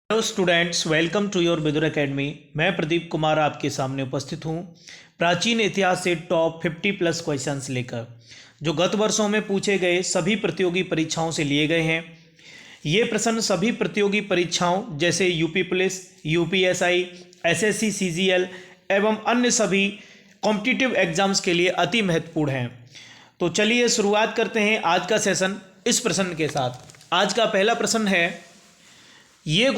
Hello students, welcome to your Vidur academy. मैं प्रदीप कुमार आपके सामने उपस्थित हूँ प्राचीन इतिहास से टॉप 50 प्लस क्वेश्चंस लेकर, जो गत वर्षों में पूछे गए सभी प्रतियोगी परीक्षाओं से लिए गए हैं। ये प्रश्न सभी प्रतियोगी परीक्षाओं जैसे UP police, UPSI, SSC, CGL एवं अन्य सभी कॉम्पिटिटिव एग्जाम्स के लिए अति महत्वपूर्ण हैं। तो चलिए शुरुआत करते हैं आज का सेशन इस प्रश्न के साथ। आज का पहला प्रश्न है, ये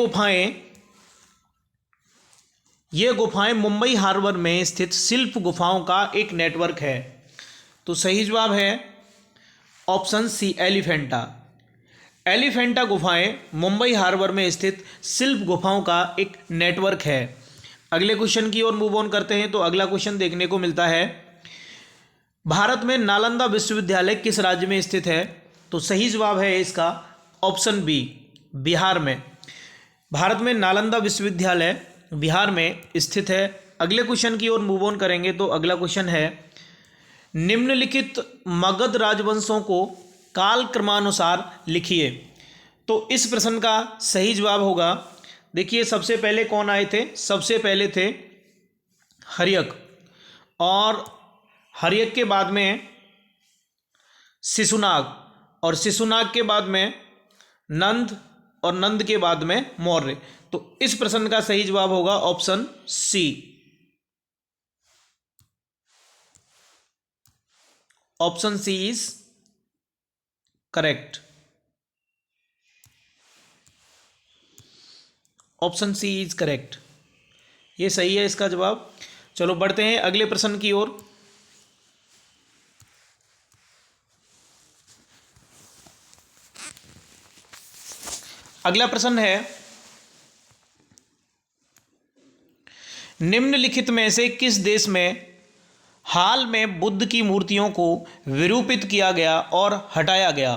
गुफाएं मुंबई हार्बर में स्थित शिल्प गुफाओं का एक नेटवर्क है। तो सही जवाब है ऑप्शन सी, एलिफेंटा। एलिफेंटा गुफाएं मुंबई हार्बर में स्थित शिल्प गुफाओं का एक नेटवर्क है। अगले क्वेश्चन की ओर मूव ऑन करते हैं। तो अगला क्वेश्चन देखने को मिलता है, भारत में नालंदा विश्वविद्यालय किस राज्य में स्थित है? तो सही जवाब है इसका ऑप्शन बी, बिहार में। भारत में नालंदा विश्वविद्यालय बिहार में स्थित है। अगले क्वेश्चन की ओर मूव ऑन करेंगे। तो अगला क्वेश्चन है, निम्नलिखित मगध राजवंशों को काल क्रमानुसार लिखिए। तो इस प्रश्न का सही जवाब होगा, देखिए सबसे पहले कौन आए थे? सबसे पहले थे हर्यक, और हर्यक के बाद में शिशुनाग, और शिशुनाग के बाद में नंद, और नंद के बाद में मौर्य। तो इस प्रश्न का सही जवाब होगा option C, option C is correct. Option C is correct, ये सही है इसका जवाब। चलो बढ़ते हैं अगले प्रश्न की ओर। अगला प्रश्न है, निम्नलिखित में से किस देश में हाल में बुद्ध की मूर्तियों को विरूपित किया गया और हटाया गया?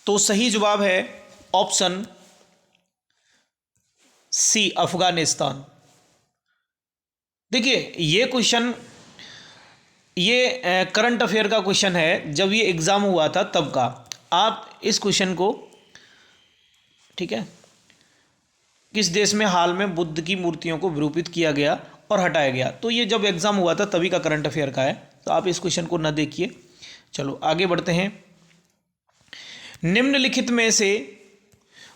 तो सही जवाब है ऑप्शन सी, अफगानिस्तान। देखिए ये क्वेश्चन, ये करंट अफेयर का क्वेश्चन है, जब ये एग्जाम हुआ था तब का। आप इस क्वेश्चन को, ठीक है, किस देश में हाल में बुद्ध की मूर्तियों को विरूपित किया गया और हटाया गया, तो ये जब एग्जाम हुआ था तभी का करंट अफेयर का है। तो आप इस क्वेश्चन को न देखिए। चलो आगे बढ़ते हैं। निम्नलिखित में से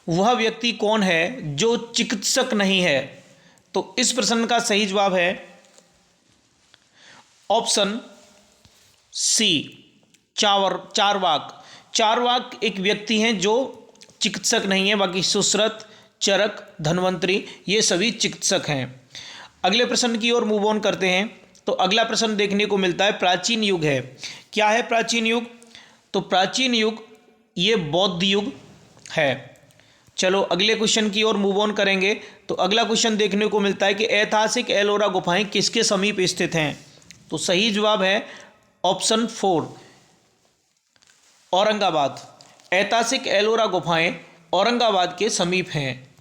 वह व्यक्ति कौन है जो चिकित्सक नहीं है? तो इस प्रश्न का सही जवाब है ऑप्शन सी, चारवाक। चारवाक एक व्यक्ति हैं जो चिकित्सक नहीं है, बाकी सुश्रुत, चरक, धन्वंतरी ये सभी चिकित्सक हैं। अगले प्रश्न की ओर मूव ऑन करते हैं। तो अगला प्रश्न देखने को मिलता है, प्राचीन युग है। क्या है प्राचीन युग? तो प्राचीन युग ये बौद्ध युग है। चलो अगले क्वेश्चन की ओर मूव ऑन करेंगे। तो अगला क्वेश्चन देखने को मिलता है कि ऐतिहासिक एलोरा गुफाएं किसके समीप स्थित हैं? तो सही जवाब है ऑप्शन 4, औरंगाबाद। ऐतिहासिक एलोरा गुफाएं औरंगाबाद के समीप हैं।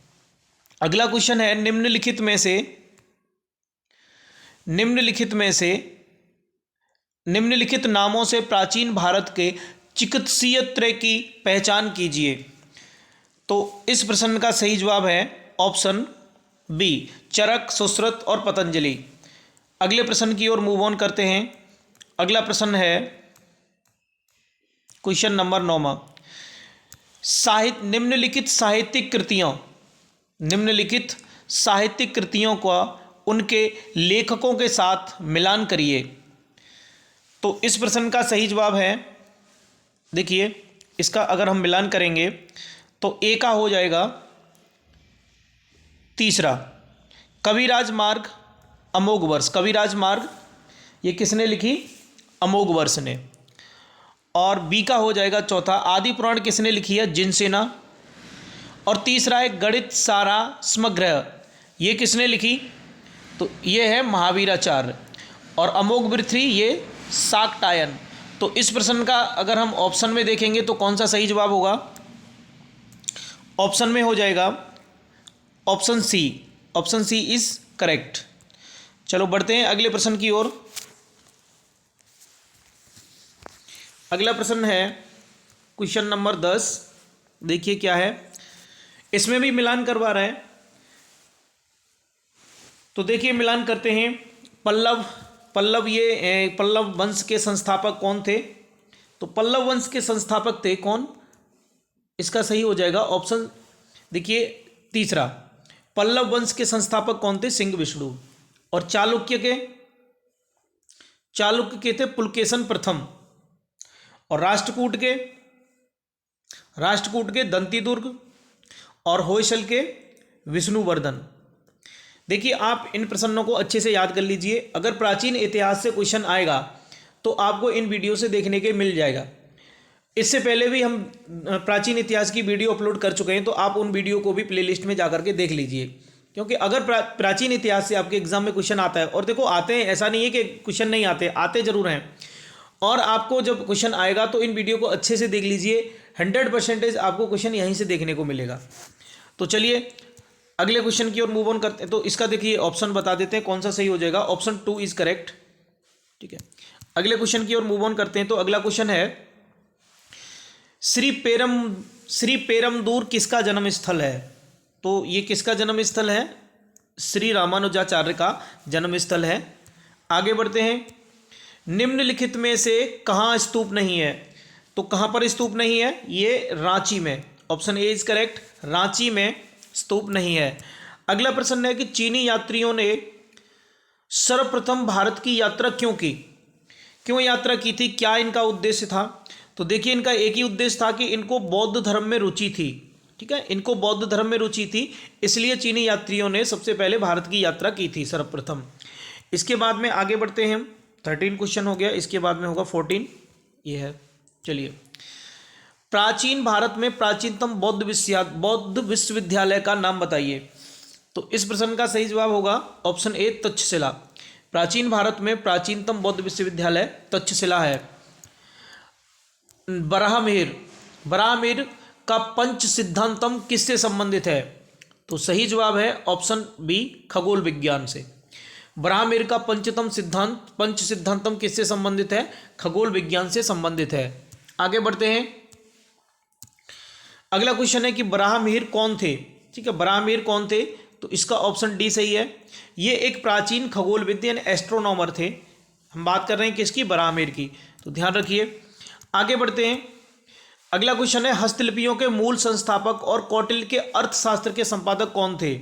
अगला क्वेश्चन है, निम्नलिखित नामों से प्राचीन भारत के चिकित्सीय त्रय की पहचान कीजिए। तो इस प्रश्न का सही जवाब है ऑप्शन बी, चरक, सुश्रुत और पतंजलि। अगले प्रश्न की ओर मूव ऑन करते हैं। अगला प्रश्न है क्वेश्चन नंबर 9। निम्नलिखित साहित्यिक कृतियों का उनके लेखकों के साथ मिलान करिए। तो इस प्रश्न का सही जवाब है, देखिए इसका अगर हम मिलान करेंगे तो ए का हो जाएगा तीसरा, कविराज मार्ग, अमोघ वर्ष। कविराज मार्ग ये किसने लिखी? अमोघ वर्ष ने। और बी का हो जाएगा चौथा, आदि पुराण किसने लिखी है? जिनसेना। और तीसरा है गणित सारा समग्र, ये किसने लिखी? तो ये है महावीराचार्य। और अमोघ वृथी ये शाकटायन। तो इस प्रश्न का अगर हम ऑप्शन में देखेंगे तो कौन सा सही जवाब होगा? ऑप्शन में हो जाएगा option C, option C is correct. चलो बढ़ते हैं अगले प्रश्न की ओर। अगला प्रश्न है क्वेश्चन नंबर 10। देखिए क्या है, इसमें भी मिलान करवा रहा है। तो देखिए मिलान करते हैं। पल्लव वंश के संस्थापक कौन थे? तो पल्लव वंश के संस्थापक थे कौन? इसका सही हो जाएगा ऑप्शन देखिए तीसरा। पल्लव वंश के संस्थापक कौन थे? सिंह विष्णु। और चालुक्य के थे पुलकेशन प्रथम। और राष्ट्रकूट के दंतीदुर्ग। और होयसल के विष्णुवर्धन। देखिए आप इन प्रश्नों को अच्छे से याद कर लीजिए। अगर प्राचीन इतिहास से क्वेश्चन आएगा तो आपको इन वीडियो से देखने के मिल जाएगा। इससे पहले भी हम प्राचीन इतिहास की वीडियो अपलोड कर चुके हैं, तो आप उन वीडियो को भी प्लेलिस्ट में जाकर के देख लीजिए। क्योंकि अगर प्राचीन इतिहास से आपके एग्जाम में क्वेश्चन आता है, और देखो आते हैं, ऐसा नहीं है कि क्वेश्चन नहीं आते जरूर हैं। और आपको जब क्वेश्चन आएगा तो इन वीडियो को अच्छे से देख लीजिए। 100% आपको क्वेश्चन यहीं से देखने को मिलेगा। तो चलिए अगले क्वेश्चन की ओर मूव ऑन करते हैं। तो इसका देखिए ऑप्शन बता देते हैं कौन सा सही हो जाएगा। Option 2 is correct. ठीक है, अगले क्वेश्चन की ओर मूव ऑन करते हैं। तो अगला क्वेश्चन है श्री पेरमदूर किसका जन्म स्थल है? तो ये किसका जन्म स्थल है? श्री रामानुजाचार्य का जन्म स्थल है। आगे बढ़ते हैं। निम्नलिखित में से कहाँ स्तूप नहीं है? तो कहाँ पर स्तूप नहीं है? ये रांची में। Option A is correct, Ranchi में स्तूप नहीं है। अगला प्रश्न है कि चीनी यात्रियों ने सर्वप्रथम भारत की यात्रा क्यों यात्रा की थी? क्या इनका उद्देश्य था? तो देखिए इनका एक ही उद्देश्य था कि इनको बौद्ध धर्म में रुचि थी। ठीक है, इनको बौद्ध धर्म में रुचि थी, इसलिए चीनी यात्रियों ने सबसे पहले भारत की यात्रा की थी सर्वप्रथम। इसके बाद में आगे बढ़ते हैं हम। 13 क्वेश्चन हो गया, इसके बाद में होगा 14। ये है, चलिए। प्राचीन भारत में प्राचीनतम बौद्ध विश्वविद्यालय का नाम बताइए। तो इस प्रश्न का सही जवाब होगा ऑप्शन ए तक्षशिला। प्राचीन भारत में प्राचीनतम बौद्ध विश्वविद्यालय तक्षशिला है। बराहमिहिर का पंच सिद्धांतम किससे संबंधित है? तो सही जवाब है ऑप्शन बी खगोल विज्ञान से। बराहमिहिर का पंच सिद्धांतम किससे संबंधित है? खगोल विज्ञान से संबंधित है। आगे बढ़ते हैं। अगला क्वेश्चन है कि बराहमिहिर कौन थे? ठीक है, बराहमिहिर कौन थे? तो इसका ऑप्शन डी सही है। ये एक प्राचीन खगोलविद यानी एस्ट्रोनॉमर थे। हम बात कर रहे हैं किसकी? बराहमिहिर की। तो ध्यान रखिए। आगे बढ़ते हैं। अगला क्वेश्चन है हस्तलिपियों के मूल संस्थापक और कौटिल्य के अर्थशास्त्र के संपादक कौन थे?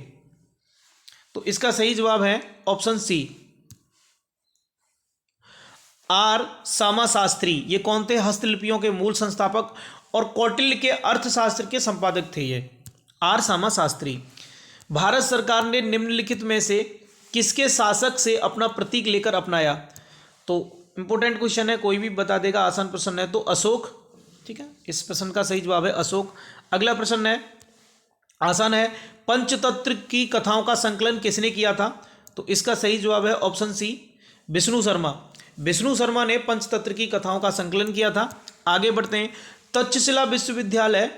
तो इसका सही जवाब है ऑप्शन सी आर सामा शास्त्री। ये कौन थे? हस्तलिपियों के मूल संस्थापक और कौटिल्य के अर्थशास्त्र के संपादक थे ये आर सामा शास्त्री। भारत सरकार ने निम्नलिखित में से किसके शासक से अपना प्रतीक लेकर अपनाया? तो इंपॉर्टेंट क्वेश्चन है, कोई भी बता देगा, आसान प्रश्न है। तो अशोक। ठीक है, इस प्रश्न का सही जवाब है अशोक। अगला प्रश्न है, आसान है, पंचतंत्र की कथाओं का संकलन किसने किया था? तो इसका सही जवाब है ऑप्शन सी विष्णु शर्मा। विष्णु शर्मा ने पंचतंत्र की कथाओं का संकलन किया था। आगे बढ़ते हैं। तक्षशिला विश्वविद्यालय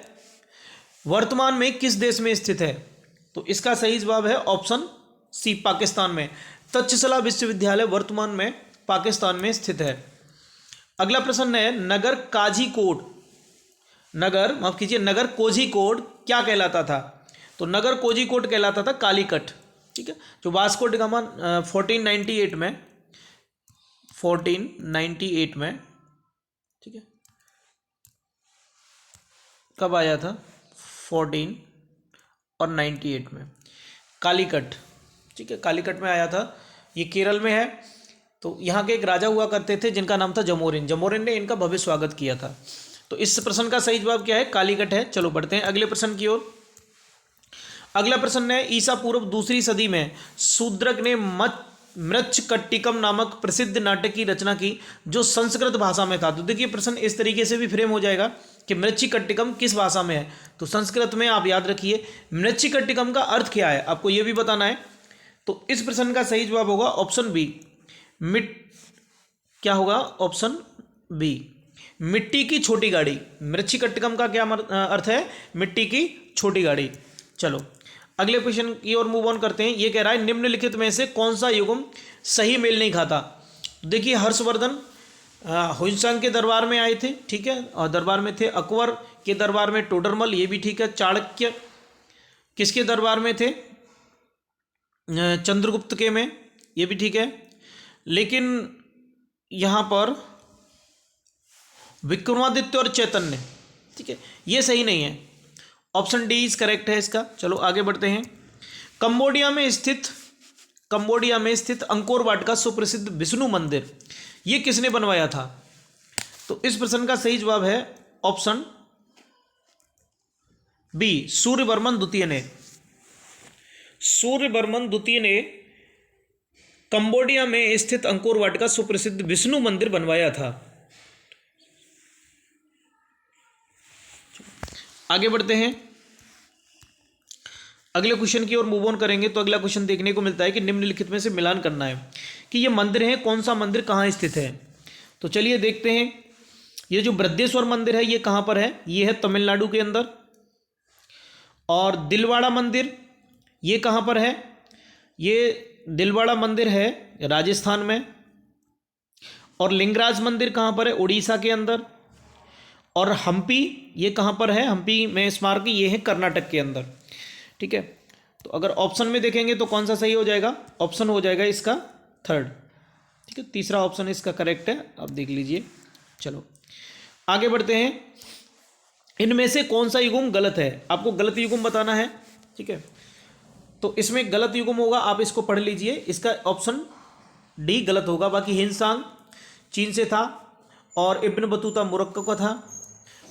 वर्तमान में किस देश में स्थित है? तो इसका सही जवाब है ऑप्शन सी पाकिस्तान में। तक्षशिला विश्वविद्यालय वर्तमान में पाकिस्तान में स्थित है। अगला प्रश्न है नगर कोझिकोड क्या कहलाता था? तो नगर कोझिकोड कहलाता था कालीकट। ठीक है, जो वास्को डी गामा 1498 में ठीक है कब आया था? 14 और 98 में कालीकट। ठीक है, कालीकट में आया था। ये केरल में है। तो यहाँ के एक राजा हुआ करते थे जिनका नाम था जमोरिन ने इनका भव्य स्वागत किया था। तो इस प्रश्न का सही जवाब क्या है? कालीकट है। चलो बढ़ते हैं अगले प्रश्न की ओर। अगला प्रश्न है ईसा पूर्व 2री सदी में शूद्रक ने मृच्छकट्टिकम नामक प्रसिद्ध नाटक की रचना की जो संस्कृत भाषा में था। तो देखिए प्रश्न इस तरीके से भी फ्रेम हो जाएगा कि मृच्छकट्टिकम किस भाषा में है? तो संस्कृत में। आप याद रखिए मृच्छकट्टिकम का अर्थ क्या है, आपको यह भी बताना है। तो इस प्रश्न का सही जवाब होगा ऑप्शन बी क्या होगा? ऑप्शन बी मिट्टी की छोटी गाड़ी। मृच्छकट्टिकम का क्या अर्थ है? मिट्टी की छोटी गाड़ी। चलो अगले क्वेश्चन की ओर मूव ऑन करते हैं। ये कह रहा है निम्नलिखित में से कौन सा युग्म सही मेल नहीं खाता? देखिए हर्षवर्धन हुइनसांग के दरबार में आए थे। ठीक है, और दरबार में थे। अकबर के दरबार में टोडरमल, ये भी ठीक है। चाणक्य किसके दरबार में थे? चंद्रगुप्त के में, ये भी ठीक है। लेकिन यहाँ पर विक्रमादित्य और चैतन्य, ठीक है, ये सही नहीं है। ऑप्शन डी इज करेक्ट है इसका। चलो आगे बढ़ते हैं। कंबोडिया में स्थित अंकोर वाट का सुप्रसिद्ध विष्णु मंदिर, ये किसने बनवाया था? तो इस प्रश्न का सही जवाब है ऑप्शन बी, सूर्यवर्मन द्वितीय ने। सूर्यवर्मन द्वितीय ने कंबोडिया में स्थित अंकोर वाट का सुप्रसिद्ध विष्णु मंदिर बनवाया था। आगे बढ़ते हैं, अगले क्वेश्चन की ओर मूव ऑन करेंगे। तो अगला क्वेश्चन देखने को मिलता है कि निम्नलिखित में से मिलान करना है कि ये मंदिर है, कौन सा मंदिर कहाँ स्थित है। तो चलिए देखते हैं। ये जो बृहदेश्वर मंदिर है ये कहाँ पर है? ये है तमिलनाडु के अंदर। और दिलवाड़ा मंदिर ये कहाँ पर है? ये दिलवाड़ा मंदिर है राजस्थान में। और लिंगराज मंदिर कहाँ पर है? उड़ीसा के अंदर। और हम्पी ये कहाँ पर है? हम्पी में स्मारक ये है कर्नाटक के अंदर। ठीक है, तो अगर ऑप्शन में देखेंगे तो कौन सा सही हो जाएगा? ऑप्शन हो जाएगा इसका थर्ड। ठीक है, तीसरा ऑप्शन इसका करेक्ट है, आप देख लीजिए। चलो आगे बढ़ते हैं। इनमें से कौन सा युग्म गलत है? आपको गलत युग्म बताना है। ठीक है, तो इसमें गलत युग्म होगा, आप इसको पढ़ लीजिए। इसका ऑप्शन डी गलत होगा। बाकी हिंसांग चीन से था और इब्न बतूता मोरक्को का था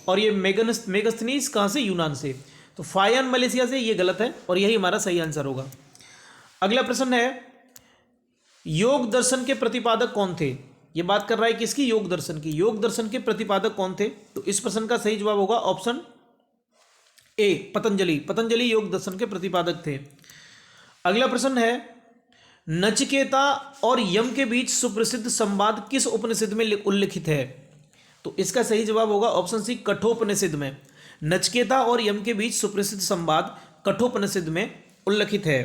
और ये मेगस्थनीज कहाँ से? यूनान से। तो फायन मलेशिया से, ये गलत है और यही हमारा सही आंसर होगा। अगला प्रश्न है, योग दर्शन के प्रतिपादक कौन थे? ये बात कर रहा है किसकी? योग दर्शन की। योग दर्शन के प्रतिपादक कौन थे? तो इस प्रश्न का सही जवाब होगा ऑप्शन ए, पतंजलि। पतंजलि योग दर्शन के प्रतिपादक थे। अगला प्रश्न है, नचिकेता और यम के बीच सुप्रसिद्ध संवाद किस उपनिषद में उल्लिखित है? तो इसका सही जवाब होगा ऑप्शन सी, कठोपनिषद में। नचिकेता और यम के बीच सुप्रसिद्ध संवाद कठोपनिषद में उल्लिखित है।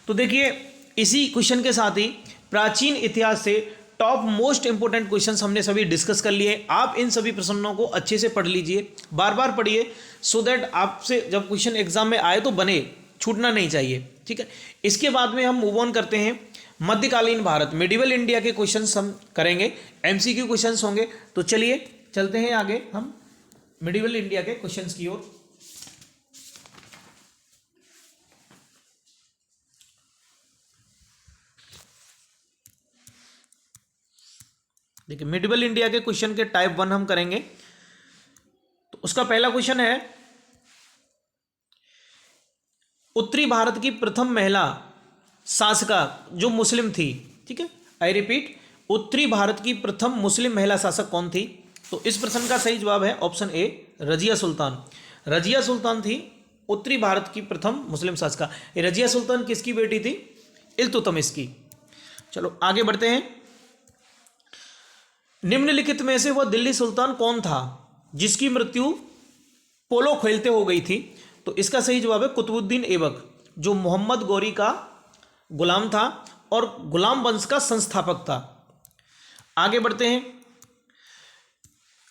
तो देखिए, इसी क्वेश्चन के साथ ही प्राचीन इतिहास से टॉप मोस्ट इंपोर्टेंट क्वेश्चंस हमने सभी डिस्कस कर लिए। आप इन सभी प्रश्नों को अच्छे से पढ़ लीजिए, बार बार पढ़िए, सो दैट आपसे जब क्वेश्चन एग्जाम में आए तो बने, छूटना नहीं चाहिए। ठीक है, इसके बाद में हम मूव ऑन करते हैं। मध्यकालीन भारत, मिडिवल इंडिया के क्वेश्चंस हम करेंगे, एमसीक्यू क्वेश्चंस होंगे। तो चलिए चलते हैं आगे हम मिडिवल इंडिया के क्वेश्चंस की ओर। देखिए, मिडिवल इंडिया के क्वेश्चन के टाइप 1 हम करेंगे। तो उसका पहला क्वेश्चन है, उत्तरी भारत की प्रथम महिला शासका जो मुस्लिम थी। ठीक है, आई रिपीट, उत्तरी भारत की प्रथम मुस्लिम महिला शासक कौन थी? तो इस प्रश्न का सही जवाब है ऑप्शन ए, रजिया सुल्तान। रजिया सुल्तान थी उत्तरी भारत की प्रथम मुस्लिम शासका। रजिया सुल्तान किसकी बेटी थी? इल्तुतमिश की। चलो आगे बढ़ते हैं। निम्नलिखित में से वह दिल्ली सुल्तान कौन था जिसकी मृत्यु पोलो खेलते हो गई थी? तो इसका सही जवाब है कुतुबुद्दीन ऐबक, जो मोहम्मद गौरी का गुलाम था और गुलाम वंश का संस्थापक था। आगे बढ़ते हैं।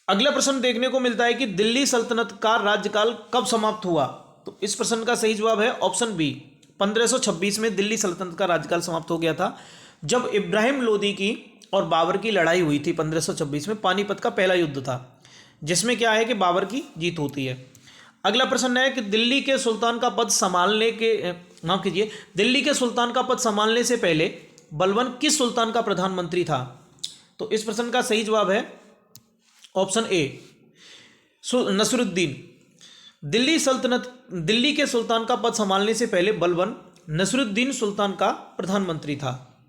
अगला प्रश्न देखने को मिलता है कि दिल्ली सल्तनत का राज्यकाल कब समाप्त हुआ? तो इस प्रश्न का सही जवाब है ऑप्शन बी, 1526 में दिल्ली सल्तनत का राज्यकाल समाप्त हो गया था, जब इब्राहिम लोदी की और बाबर की लड़ाई हुई थी 1526 में। पानीपत का पहला युद्ध था जिसमें क्या है कि बाबर की जीत होती है। अगला प्रश्न है कि दिल्ली के सुल्तान का पद संभालने के माफ कीजिए, दिल्ली के सुल्तान का पद संभालने से पहले बलबन किस सुल्तान का प्रधानमंत्री था? तो इस प्रश्न का सही जवाब है ऑप्शन ए, नसरुद्दीन। दिल्ली के सुल्तान का पद संभालने से पहले बलबन नसरुद्दीन सुल्तान का प्रधानमंत्री था।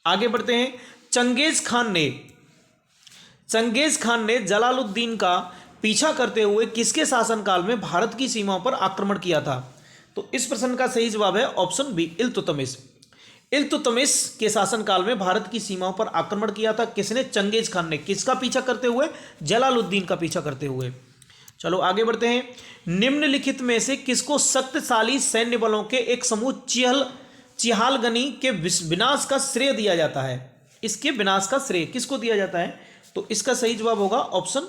आगे बढ़ते हैं। चंगेज खान ने जलालुद्दीन का पीछा करते हुए किसके शासनकाल में भारत की सीमाओं पर आक्रमण किया था? तो इस प्रश्न का सही जवाब है ऑप्शन बी, इल्तुतमिश। इल्तुतमिश के शासनकाल में भारत की सीमाओं पर आक्रमण किया था किसने? चंगेज खान ने। किसका पीछा करते हुए? जलालुद्दीन का पीछा करते हुए। चलो आगे बढ़ते हैं। निम्नलिखित में से किसको शक्तिशाली सैन्य बलों के एक समूह चिहालगनी के विनाश का श्रेय दिया जाता है? इसके विनाश का श्रेय किसको दिया जाता है? तो इसका सही जवाब होगा ऑप्शन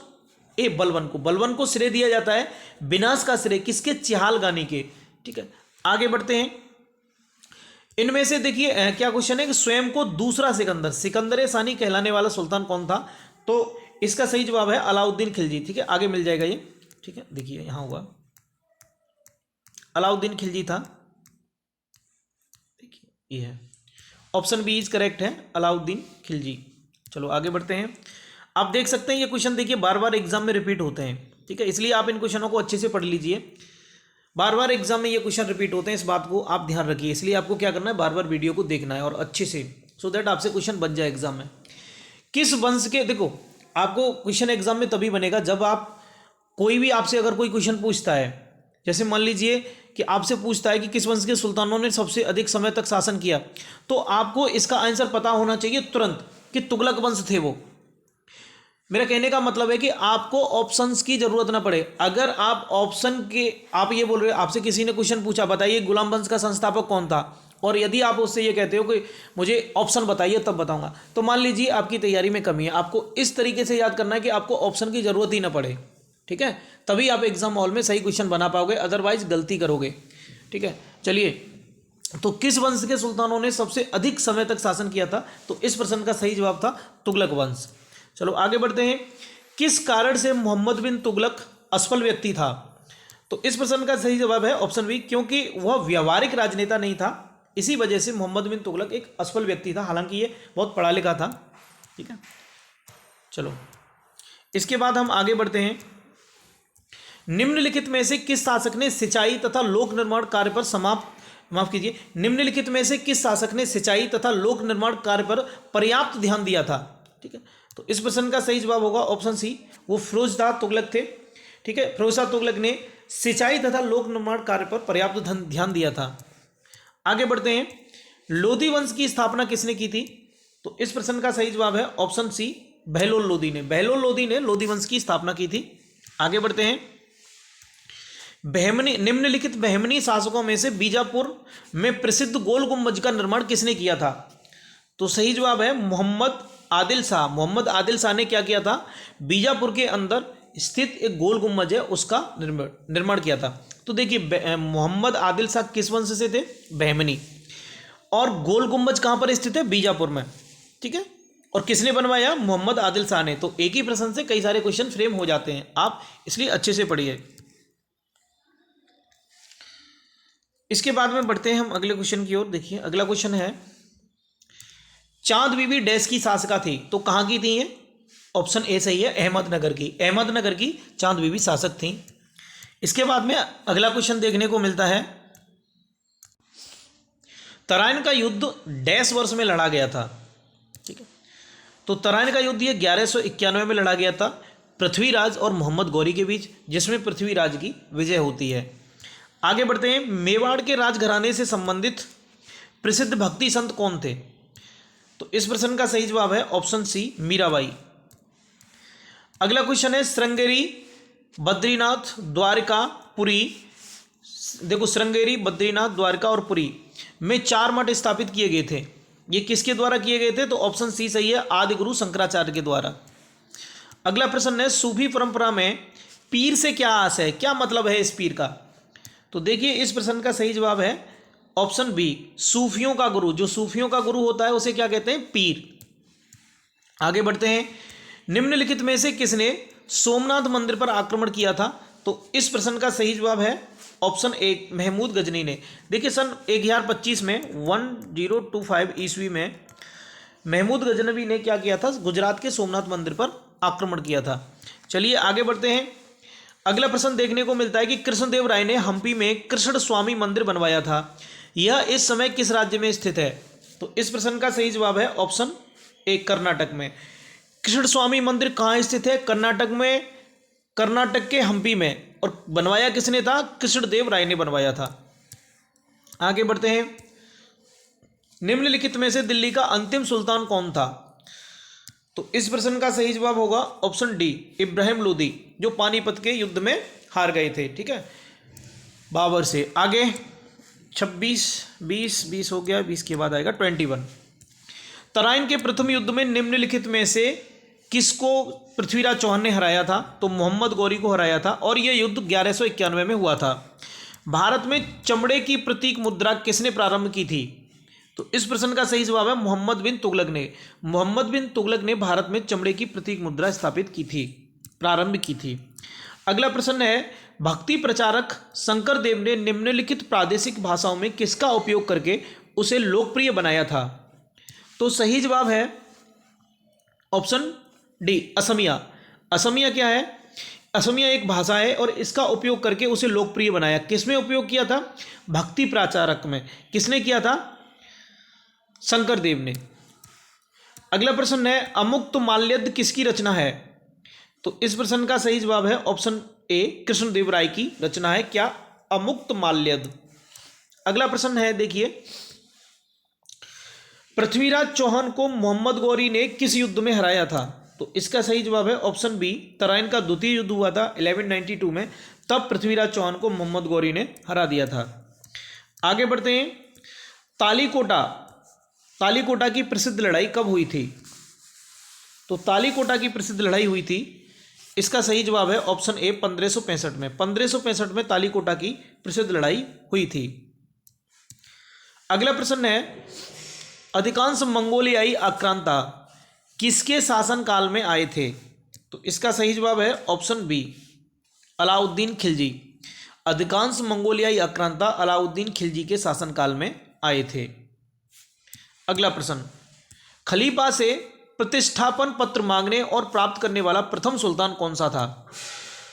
ए, बलबन को। बलबन को श्रेय दिया जाता है विनाश का श्रेय किसके? चिहालगानी के। ठीक ठीक है, आगे बढ़ते हैं। इनमें से देखिए क्या क्वेश्चन है कि स्वयं को दूसरा सिकंदर, सिकंदर सानी कहलाने वाला सुल्तान कौन था? तो इसका सही जवाब है अलाउद्दीन खिलजी। ठीक है, आगे मिल जाएगा ये। ठीक है, देखिए यहां होगा अलाउद्दीन खिलजी था। देखिए ये है ऑप्शन बी इज करेक्ट है, अलाउद्दीन खिलजी। चलो आगे बढ़ते हैं। आप देख सकते हैं ये क्वेश्चन देखिए बार बार एग्जाम में रिपीट होते हैं। ठीक है, इसलिए आप इन क्वेश्चनों को अच्छे से पढ़ लीजिए। बार बार एग्जाम में ये क्वेश्चन रिपीट होते हैं, इस बात को आप ध्यान रखिए। इसलिए आपको क्या करना है, बार बार वीडियो को देखना है और अच्छे से, सो दैट आपसे क्वेश्चन बन जाए एग्जाम में। किस वंश के, देखो आपको क्वेश्चन एग्जाम में तभी बनेगा जब आप, कोई भी आपसे अगर कोई क्वेश्चन पूछता है, जैसे मान लीजिए कि आपसे पूछता है कि किस वंश के सुल्तानों ने सबसे अधिक समय तक शासन किया, तो आपको इसका आंसर पता होना चाहिए तुरंत कि तुगलक वंश थे वो। मेरा कहने का मतलब है कि आपको ऑप्शंस की जरूरत ना पड़े। अगर आप ऑप्शन के, आप ये बोल रहे हो, आपसे किसी ने क्वेश्चन पूछा बताइए गुलाम वंश का संस्थापक कौन था, और यदि आप उससे ये कहते हो कि मुझे ऑप्शन बताइए तब बताऊंगा, तो मान लीजिए आपकी तैयारी में कमी है। आपको इस तरीके से याद करना है कि आपको ऑप्शन की जरूरत ही ना पड़े। ठीक है, तभी आप एग्जाम हॉल में सही क्वेश्चन बना पाओगे, अदरवाइज गलती करोगे। ठीक है, चलिए, तो किस वंश के सुल्तानों ने सबसे अधिक समय तक शासन किया था? तो इस प्रश्न का सही जवाब था तुगलक वंश। चलो आगे बढ़ते हैं। किस कारण से मोहम्मद बिन तुगलक असफल व्यक्ति था? तो इस प्रश्न का सही जवाब है ऑप्शन बी, क्योंकि वह व्यवहारिक राजनेता नहीं था, इसी वजह से मोहम्मद बिन तुगलक एक असफल व्यक्ति था। हालांकि ये बहुत पढ़ा लिखा था। ठीक है, चलो इसके बाद हम आगे बढ़ते हैं। निम्नलिखित में से किस शासक ने सिंचाई तथा लोक निर्माण कार्य पर निम्नलिखित में से किस शासक ने सिंचाई तथा लोक निर्माण कार्य पर पर्याप्त ध्यान दिया था? ठीक है, तो इस प्रश्न का सही जवाब होगा ऑप्शन सी, वो फिरोजशाह तुगलक थे। ठीक है, फिरोजशाह तुगलक ने सिंचाई तथा लोक निर्माण कार्य पर पर्याप्त ध्यान दिया था। आगे बढ़ते हैं। लोधी वंश की स्थापना किसने की थी? तो इस प्रश्न का सही जवाब है ऑप्शन सी, बहलोल लोधी ने। बहलोल लोधी ने लोधी वंश की स्थापना की थी। आगे बढ़ते हैं। बहमनी, निम्नलिखित बहमनी शासकों में से बीजापुर में प्रसिद्ध गोल गुम्बज का निर्माण किसने किया था? तो सही जवाब है मोहम्मद आदिल शाह। मोहम्मद आदिल शाह ने क्या किया था? बीजापुर के अंदर स्थित एक गोल गुम्बज है उसका निर्माण किया था। तो देखिए मोहम्मद आदिल शाह किस वंश से थे? बहमनी। और गोल गुम्बज कहाँ पर स्थित है? बीजापुर में। ठीक है, और किसने बनवाया? मोहम्मद आदिल शाह ने। तो एक ही प्रश्न से कई सारे क्वेश्चन फ्रेम हो जाते हैं, आप इसलिए अच्छे से पढ़िए। इसके बाद में बढ़ते हैं हम अगले क्वेश्चन की ओर। देखिए अगला क्वेश्चन है, चांद बीबी डैश की शासिका थी? तो कहाँ की थी ये? ऑप्शन ए सही है, अहमदनगर की। अहमदनगर की चांद बीबी शासक थी। इसके बाद में अगला क्वेश्चन देखने को मिलता है, तराइन का युद्ध डैश वर्ष में लड़ा गया था? ठीक है, तो तराइन का युद्ध ये 1191 में लड़ा गया था पृथ्वीराज और मोहम्मद गौरी के बीच, जिसमें पृथ्वीराज की विजय होती है। आगे बढ़ते हैं। मेवाड़ के राजघराने से संबंधित प्रसिद्ध भक्ति संत कौन थे? तो इस प्रश्न का सही जवाब है ऑप्शन सी, मीराबाई। अगला क्वेश्चन है, श्रृंगेरी, बद्रीनाथ, द्वारका, पुरी। देखो श्रृंगेरी, बद्रीनाथ, द्वारका और पुरी में 4 मठ स्थापित किए गए थे। ये किसके द्वारा किए गए थे? तो ऑप्शन सी सही है, आदि गुरु शंकराचार्य के द्वारा। अगला प्रश्न है, सूफी परंपरा में पीर से क्या आशय है? क्या मतलब है इस पीर का? तो देखिए इस प्रश्न का सही जवाब है ऑप्शन बी, सूफियों का गुरु। जो सूफियों का गुरु होता है उसे क्या कहते हैं? पीर। आगे बढ़ते हैं। निम्नलिखित में से किसने सोमनाथ मंदिर पर आक्रमण किया था? तो इस प्रश्न का सही जवाब है ऑप्शन ए, महमूद गजनी ने। देखिए सन 1025 में 1025 ईस्वी में महमूद गजनवी ने क्या किया था? गुजरात के सोमनाथ मंदिर पर आक्रमण किया था। चलिए आगे बढ़ते हैं। अगला प्रश्न देखने को मिलता है कि कृष्णदेव राय ने हम्पी में कृष्ण स्वामी मंदिर बनवाया था, यह इस समय किस राज्य में स्थित है? तो इस प्रश्न का सही जवाब है ऑप्शन ए, कर्नाटक में। कृष्ण स्वामी मंदिर कहाँ स्थित है? कर्नाटक में, कर्नाटक के हम्पी में। और बनवाया किसने था? कृष्णदेव राय ने बनवाया था। आगे बढ़ते हैं। निम्नलिखित में से दिल्ली का अंतिम सुल्तान कौन था? तो इस प्रश्न का सही जवाब होगा ऑप्शन डी, इब्राहिम लोदी, जो पानीपत के युद्ध में हार गए थे। ठीक है, बाबर से। आगे 26, 20 हो गया, 20 के बाद आएगा 21। तराइन के प्रथम युद्ध में निम्नलिखित में से किसको पृथ्वीराज चौहान ने हराया था? तो मोहम्मद गौरी को हराया था, और यह युद्ध 1191 में हुआ था। भारत में चमड़े की प्रतीक मुद्रा किसने प्रारंभ की थी? तो इस प्रश्न का सही जवाब है मोहम्मद बिन तुगलक ने। मोहम्मद बिन तुगलक ने भारत में चमड़े की प्रतीक मुद्रा स्थापित की थी, प्रारंभ की थी। अगला प्रश्न है, भक्ति प्रचारक शंकर देव ने निम्नलिखित प्रादेशिक भाषाओं में किसका उपयोग करके उसे लोकप्रिय बनाया था? तो सही जवाब है ऑप्शन डी, असमिया। असमिया क्या है? असमिया एक भाषा है और इसका उपयोग करके उसे लोकप्रिय बनाया। किसमें उपयोग किया था? भक्ति प्रचारक में। किसने किया था? शंकर देव ने। अगला प्रश्न है, अमुक्त माल्यद किसकी रचना है? तो इस प्रश्न का सही जवाब है ऑप्शन ए, कृष्णदेव राय की रचना है। क्या? अमुक्त माल्यद। अगला प्रश्न है, देखिए, पृथ्वीराज चौहान को मोहम्मद गौरी ने किस युद्ध में हराया था? तो इसका सही जवाब है ऑप्शन बी, तराइन का द्वितीय युद्ध हुआ था 1192 में, तब पृथ्वीराज चौहान को मोहम्मद गौरी ने हरा दिया था। आगे बढ़ते हैं, तालीकोटा, तालीकोटा की प्रसिद्ध लड़ाई कब हुई थी? तो तालीकोटा की प्रसिद्ध लड़ाई हुई थी, इसका सही जवाब है ऑप्शन ए, 1565 में। 1565 में तालीकोटा की प्रसिद्ध लड़ाई हुई थी। अगला प्रश्न है, अधिकांश मंगोलियाई आक्रांता किसके शासनकाल में आए थे? तो इसका सही जवाब है ऑप्शन बी, अलाउद्दीन खिलजी। अधिकांश मंगोलियाई आक्रांता अलाउद्दीन खिलजी के शासनकाल में आए थे। अगला प्रश्न, खलीफा से प्रतिष्ठापन पत्र मांगने और प्राप्त करने वाला प्रथम सुल्तान कौन सा था?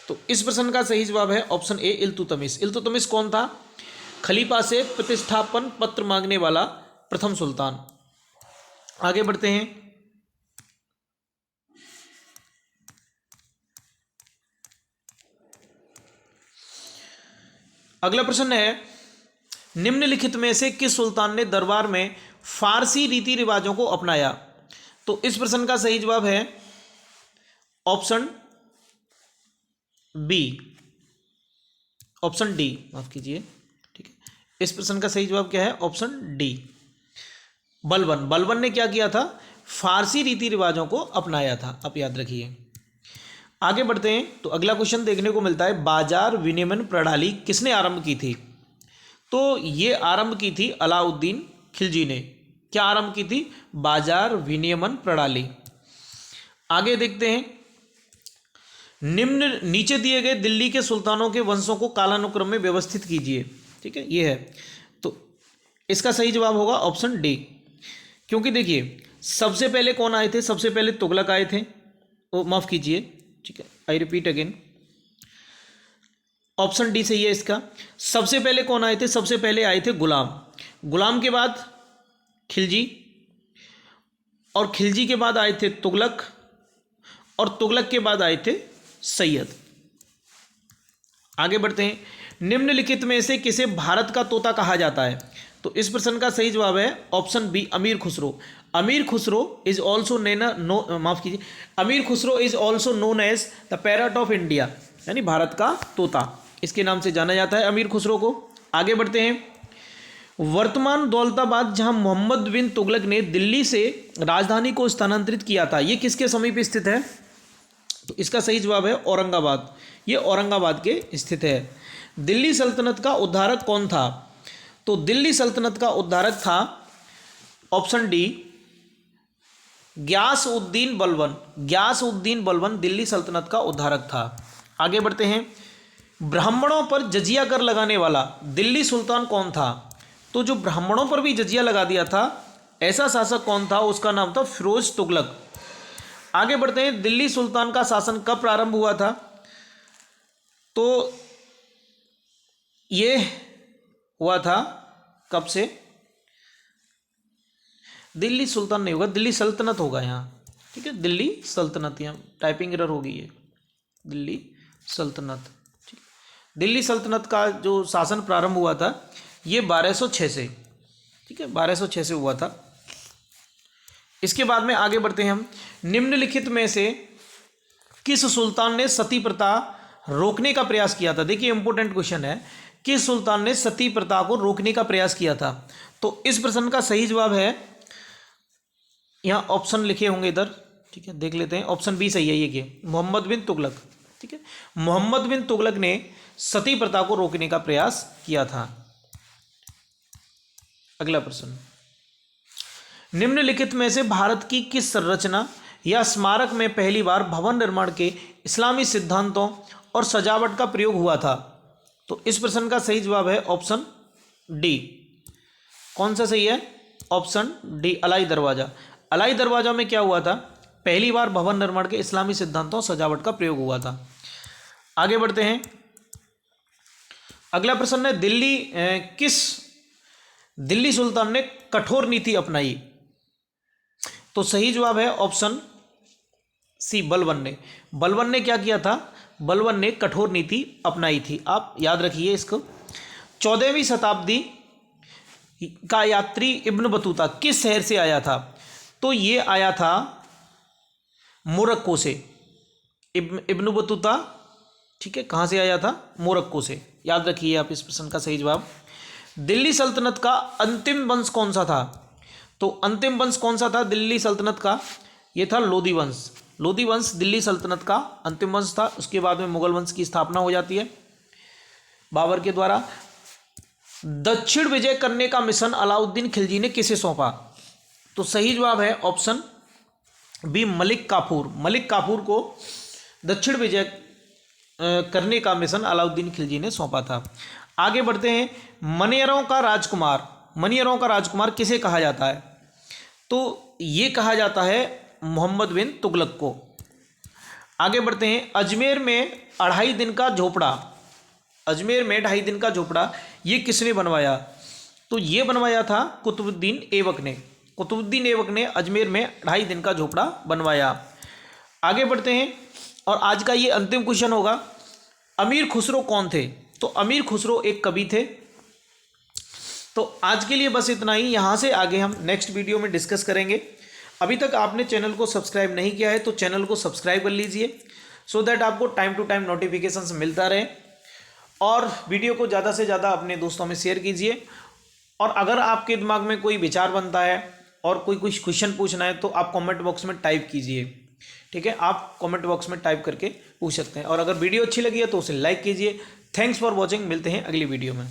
तो इस प्रश्न का सही जवाब है ऑप्शन ए, इल्तुतमिश। इल्तुतमिश कौन था? खलीफा से प्रतिष्ठापन पत्र मांगने वाला प्रथम सुल्तान। आगे बढ़ते हैं, अगला प्रश्न है, निम्नलिखित में से किस सुल्तान ने दरबार में फारसी रीति रिवाजों को अपनाया? तो इस प्रश्न का सही जवाब है ऑप्शन बी, ऑप्शन डी, माफ कीजिए, ठीक है। इस प्रश्न का सही जवाब क्या है? Option D, Balban. बलबन ने क्या किया था? फारसी रीति रिवाजों को अपनाया था, आप याद रखिए। आगे बढ़ते हैं, तो अगला क्वेश्चन देखने को मिलता है, बाजार विनिमय प्रणाली किसने आरंभ की थी? तो ये आरंभ की थी अलाउद्दीन खिलजी ने। क्या आरंभ की थी? बाजार विनियमन प्रणाली। आगे देखते हैं, नीचे दिए गए दिल्ली के सुल्तानों के वंशों को कालानुक्रम में व्यवस्थित कीजिए। ठीक है, ये है। तो इसका सही जवाब होगा ऑप्शन डी, क्योंकि देखिए सबसे पहले कौन आए थे? सबसे पहले तुगलक आए थे, ओ माफ कीजिए, ठीक है, I repeat again, option D सही है इसका। सबसे पहले कौन आए थे? सबसे पहले आए थे गुलाम। गुलाम के बाद खिलजी, और खिलजी के बाद आए थे तुगलक, और तुगलक के बाद आए थे सैयद। आगे बढ़ते हैं, निम्नलिखित में से किसे भारत का तोता कहा जाता है? तो इस प्रश्न का सही जवाब है ऑप्शन बी, अमीर खुसरो। अमीर Khusro is also Amir Khusro is also known as the parrot of India, यानी भारत का तोता, इसके नाम से जाना जाता है अमीर खुसरो को। आगे बढ़ते हैं, वर्तमान दौलताबाद जहां मोहम्मद बिन तुगलक ने दिल्ली से राजधानी को स्थानांतरित किया था, ये किसके समीप स्थित है? तो इसका सही जवाब है औरंगाबाद। ये औरंगाबाद के स्थित है। दिल्ली सल्तनत का उद्धारक कौन था? तो दिल्ली सल्तनत का उद्धारक था option D, gas Uddin Balban. Gas Uddin Balban Delhi सल्तनत का उद्धारक था। आगे बढ़ते हैं, ब्राह्मणों पर जजिया कर लगाने वाला दिल्ली सुल्तान कौन था? तो जो ब्राह्मणों पर भी जजिया लगा दिया था, ऐसा शासक कौन था? उसका नाम था फिरोज तुगलक। आगे बढ़ते हैं, दिल्ली सुल्तान का शासन कब प्रारंभ हुआ था? तो ये हुआ था कब से? दिल्ली सुल्तान नहीं होगा, दिल्ली सल्तनत होगा यहाँ, ठीक है, दिल्ली सल्तनत, यहाँ टाइपिंग एरर हो गई है, दिल्ली सल्तनत। ठीक, दिल्ली सल्तनत का जो शासन प्रारंभ हुआ था ये 1206 से, ठीक है, 1206 से हुआ था। इसके बाद में आगे बढ़ते हैं हम, निम्नलिखित में से किस सुल्तान ने सती प्रथा रोकने का प्रयास किया था? देखिए इंपॉर्टेंट क्वेश्चन है, किस सुल्तान ने सती प्रथा को रोकने का प्रयास किया था? तो इस प्रश्न का सही जवाब है, यहाँ ऑप्शन लिखे होंगे इधर, ठीक है, देख लेते हैं। ऑप्शन बी सही है, ये मोहम्मद बिन तुगलक। ठीक है, मोहम्मद बिन तुगलक ने सती प्रथा को रोकने का प्रयास किया था। अगला प्रश्न, निम्नलिखित में से भारत की किस संरचना या स्मारक में पहली बार भवन निर्माण के इस्लामी सिद्धांतों और सजावट का प्रयोग हुआ था? तो इस प्रश्न का सही जवाब है ऑप्शन डी। कौन सा सही है? ऑप्शन डी, अलाई दरवाजा। अलाई दरवाजा में क्या हुआ था? पहली बार भवन निर्माण के इस्लामी सिद्धांतों सजावट का प्रयोग हुआ था। आगे बढ़ते हैं। अगला प्रश्न है, दिल्ली सुल्तान ने कठोर नीति अपनाई? तो सही जवाब है ऑप्शन सी, बलबन ने। बलबन ने क्या किया था? बलबन ने कठोर नीति अपनाई थी। आप याद रखिए इसको। 14वीं शताब्दी का यात्री इब्न बतूता किस शहर से आया था? तो ये आया था मोरक्को से। इब्न बतूता, ठीक है, कहाँ से आया था? मोरक्को से। याद रखिए आप इस प्रश्न का सही जवाब। दिल्ली सल्तनत का अंतिम वंश कौन सा था? तो अंतिम वंश कौन सा था दिल्ली सल्तनत का? ये था लोधी वंश। लोधी वंश दिल्ली सल्तनत का अंतिम वंश था। उसके बाद में मुगल वंश की स्थापना हो जाती है बाबर के द्वारा। दक्षिण विजय करने का मिशन अलाउद्दीन खिलजी ने किसे सौंपा? तो सही जवाब है ऑप्शन बी, मलिक काफूर। मलिक काफूर को दक्षिण विजय करने का मिशन अलाउद्दीन खिलजी ने सौंपा था। आगे बढ़ते हैं। मनियरों का राजकुमार किसे कहा जाता है? तो ये कहा जाता है मोहम्मद बिन तुगलक को। आगे बढ़ते हैं। अजमेर में 2.5 दिन का झोपड़ा ये किसने बनवाया? तो ये बनवाया था कुतुबुद्दीन ऐबक ने। कुतुबुद्दीन ऐबक ने अजमेर में 2.5 दिन का झोपड़ा बनवाया। आगे बढ़ते हैं और आज का ये अंतिम क्वेश्चन होगा, अमीर खुसरो कौन थे? तो अमीर खुसरो एक कवि थे। तो आज के लिए बस इतना ही। यहाँ से आगे हम नेक्स्ट वीडियो में डिस्कस करेंगे। अभी तक आपने चैनल को सब्सक्राइब नहीं किया है तो चैनल को सब्सक्राइब कर लीजिए, सो दैट आपको टाइम टू टाइम नोटिफिकेशंस मिलता रहे। और वीडियो को ज़्यादा से ज़्यादा अपने दोस्तों में शेयर कीजिए। और अगर आपके दिमाग में कोई विचार बनता है और कोई कुछ क्वेश्चन पूछना है तो आप कमेंट बॉक्स में टाइप कीजिए, ठीक है? आप कमेंट बॉक्स में टाइप करके पूछ सकते हैं। और अगर वीडियो अच्छी लगी है तो उसे लाइक कीजिए। Thanks for watching. मिलते हैं अगली वीडियो में।